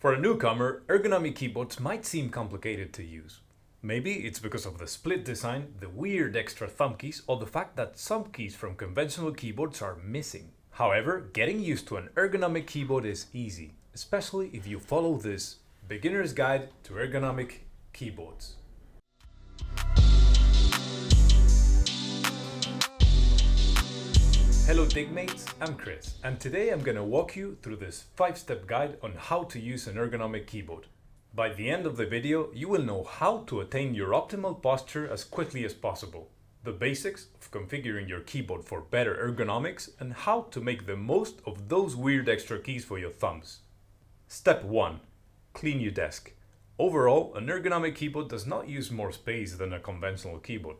For a newcomer, ergonomic keyboards might seem complicated to use. Maybe it's because of the split design, the weird extra thumb keys, or the fact that some keys from conventional keyboards are missing. However, getting used to an ergonomic keyboard is easy, especially if you follow this Beginner's Guide to Ergonomic Keyboards. Hello Dygmates, I'm Chris, and today I'm gonna walk you through this 5-step guide on how to use an ergonomic keyboard. By the end of the video, you will know how to attain your optimal posture as quickly as possible, the basics of configuring your keyboard for better ergonomics, and how to make the most of those weird extra keys for your thumbs. Step 1. Clean your desk. Overall, an ergonomic keyboard does not use more space than a conventional keyboard.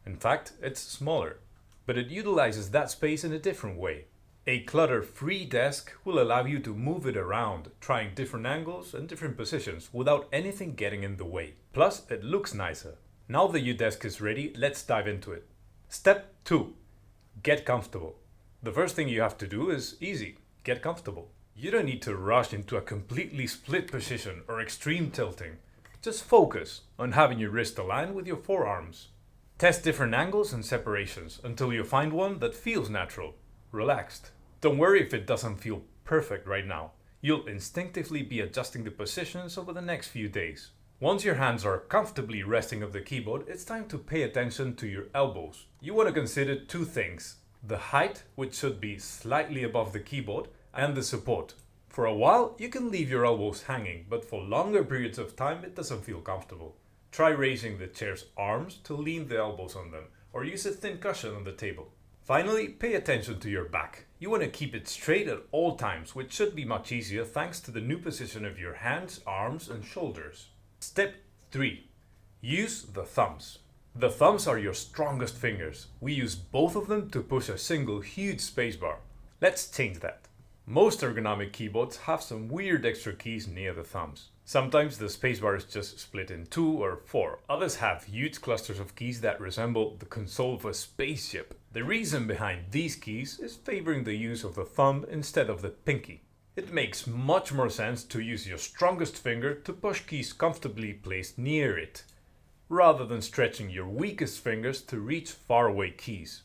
In fact, it's smaller, but it utilizes that space in a different way. A clutter-free desk will allow you to move it around, trying different angles and different positions without anything getting in the way. Plus, it looks nicer. Now that your desk is ready, let's dive into it. Step 2. Get comfortable. The first thing you have to do is easy. Get comfortable. You don't need to rush into a completely split position or extreme tilting. Just focus on having your wrist aligned with your forearms. Test different angles and separations until you find one that feels natural, relaxed. Don't worry if it doesn't feel perfect right now. You'll instinctively be adjusting the positions over the next few days. Once your hands are comfortably resting on the keyboard, it's time to pay attention to your elbows. You want to consider two things: the height, which should be slightly above the keyboard, and the support. For a while, you can leave your elbows hanging, but for longer periods of time, it doesn't feel comfortable. Try raising the chair's arms to lean the elbows on them, or use a thin cushion on the table. Finally, pay attention to your back. You want to keep it straight at all times, which should be much easier thanks to the new position of your hands, arms, and shoulders. Step 3. Use the thumbs. The thumbs are your strongest fingers. We use both of them to push a single huge spacebar. Let's change that. Most ergonomic keyboards have some weird extra keys near the thumbs. Sometimes the spacebar is just split in 2 or 4. Others have huge clusters of keys that resemble the console of a spaceship. The reason behind these keys is favoring the use of the thumb instead of the pinky. It makes much more sense to use your strongest finger to push keys comfortably placed near it, rather than stretching your weakest fingers to reach faraway keys.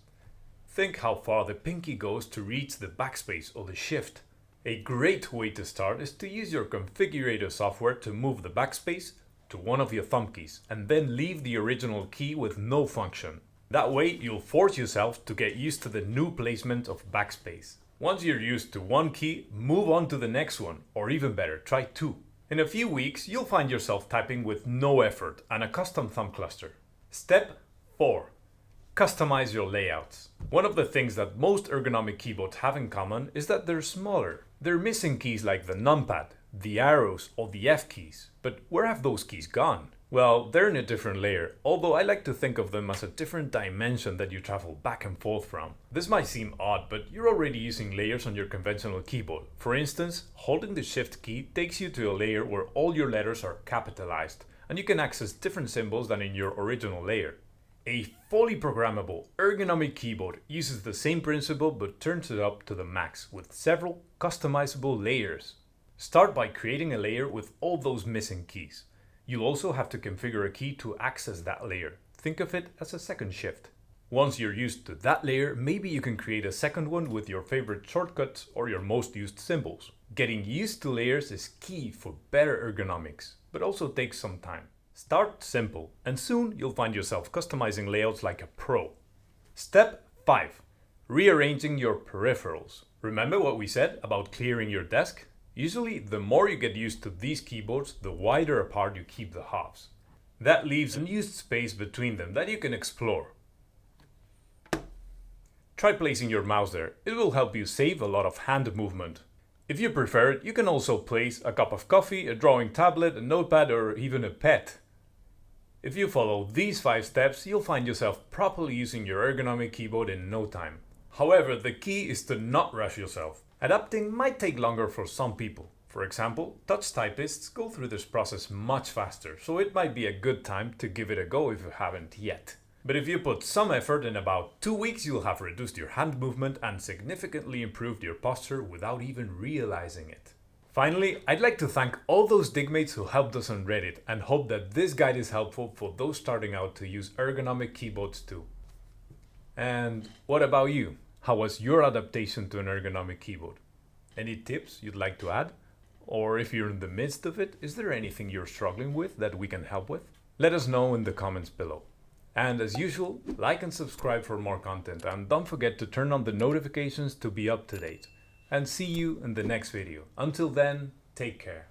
Think how far the pinky goes to reach the backspace or the shift. A great way to start is to use your configurator software to move the backspace to one of your thumb keys and then leave the original key with no function. That way you'll force yourself to get used to the new placement of backspace. Once you're used to one key, move on to the next one, or even better, try 2. In a few weeks, you'll find yourself typing with no effort and a custom thumb cluster. Step 4. Customize your layouts. One of the things that most ergonomic keyboards have in common is that they're smaller. They're missing keys like the numpad, the arrows, or the F keys. But where have those keys gone? Well, they're in a different layer, although I like to think of them as a different dimension that you travel back and forth from. This might seem odd, but you're already using layers on your conventional keyboard. For instance, holding the Shift key takes you to a layer where all your letters are capitalized, and you can access different symbols than in your original layer. A fully programmable ergonomic keyboard uses the same principle but turns it up to the max with several customizable layers. Start by creating a layer with all those missing keys. You'll also have to configure a key to access that layer. Think of it as a second shift. Once you're used to that layer, maybe you can create a second one with your favorite shortcuts or your most used symbols. Getting used to layers is key for better ergonomics, but also takes some time. Start simple, and soon you'll find yourself customizing layouts like a pro. Step 5. Rearranging your peripherals. Remember what we said about clearing your desk? Usually, the more you get used to these keyboards, the wider apart you keep the halves. That leaves unused space between them that you can explore. Try placing your mouse there. It will help you save a lot of hand movement. If you prefer it, you can also place a cup of coffee, a drawing tablet, a notepad, or even a pet. If you follow these 5 steps, you'll find yourself properly using your ergonomic keyboard in no time. However, the key is to not rush yourself. Adapting might take longer for some people. For example, touch typists go through this process much faster, so it might be a good time to give it a go if you haven't yet. But if you put some effort, in about 2 weeks you'll have reduced your hand movement and significantly improved your posture without even realizing it. Finally, I'd like to thank all those Digmates who helped us on Reddit and hope that this guide is helpful for those starting out to use ergonomic keyboards too. And what about you? How was your adaptation to an ergonomic keyboard? Any tips you'd like to add? Or if you're in the midst of it, is there anything you're struggling with that we can help with? Let us know in the comments below. And as usual, like and subscribe for more content, and don't forget to turn on the notifications to be up to date. And see you in the next video. Until then, take care.